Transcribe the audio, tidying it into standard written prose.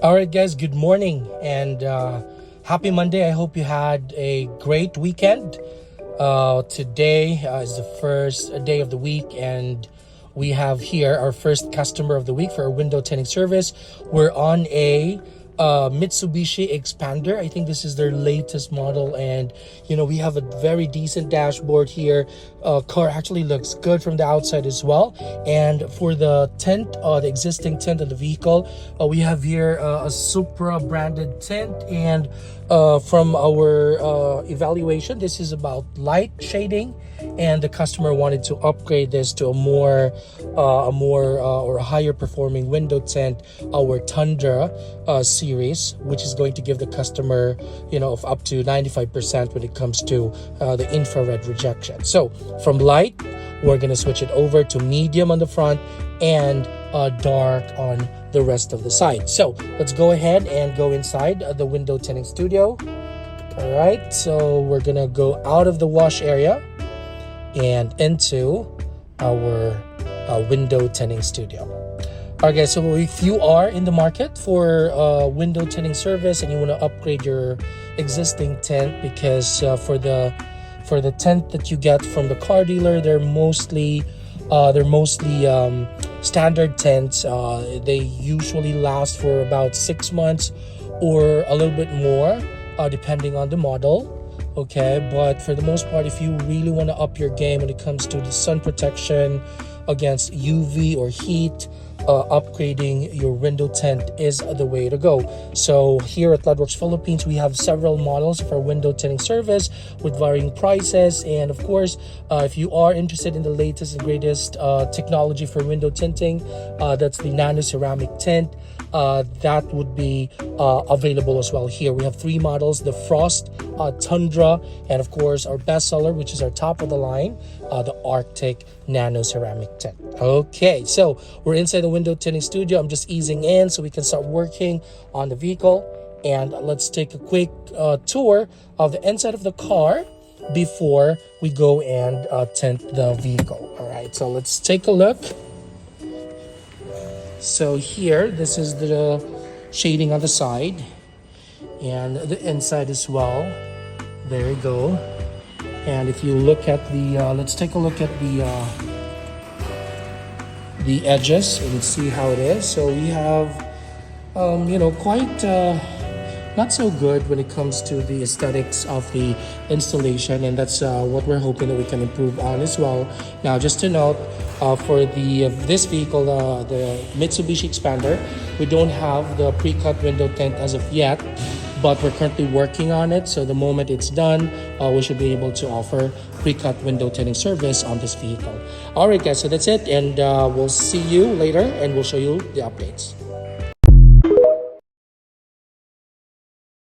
All right, guys, good morning and happy Monday. I hope you had a great weekend. Today is the first day of the week, and we have here our first customer of the week for our window tinting service. We're on a Mitsubishi Xpander. I think this is their latest model, and we have a very decent dashboard here. Car actually looks good from the outside as well. And for the tint, the existing tint of the vehicle, we have here a Supra branded tint, and from our evaluation, this is about light shading, and the customer wanted to upgrade this to a higher performing window tint, our Tundra series, which is going to give the customer of up to 95% when it comes to the infrared rejection. So from light, we're going to switch it over to medium on the front and dark on the rest of the side. So let's go ahead and go inside the window tinting studio. All right, so we're gonna go out of the wash area and into our window tinting studio. All right, guys, so if you are in the market for window tinting service and you want to upgrade your existing tint, because for the tint that you get from the car dealer, they're mostly standard tints. They usually last for about 6 months or a little bit more, depending on the model. Okay, but for the most part, if you really want to up your game when it comes to the sun protection against UV or heat, upgrading your window tint is the way to go. So here at Leadworks Philippines, we have several models for window tinting service with varying prices. And of course, if you are interested in the latest and greatest technology for window tinting, that's the nano ceramic tint. That would be available as well. Here we have 3 models: the Frost, Tundra, and of course our bestseller, which is our top of the line, the Arctic nano ceramic tint. Okay, so we're inside the window tinting studio. I'm just easing in so we can start working on the vehicle, and let's take a quick tour of the inside of the car before we go and tint the vehicle. All right, so let's take a look. So here, this is the shading on the side and the inside as well. There you go. And if you look at the, let's take a look at the edges and see how it is. So we have, quite not so good when it comes to the aesthetics of the installation, and that's what we're hoping that we can improve on as well. Now, just to note, for this vehicle, the Mitsubishi Xpander, we don't have the pre-cut window tint as of yet, but we're currently working on it. So the moment it's done, we should be able to offer pre-cut window tinting service on this vehicle. All right, guys, so that's it, and we'll see you later, and we'll show you the updates.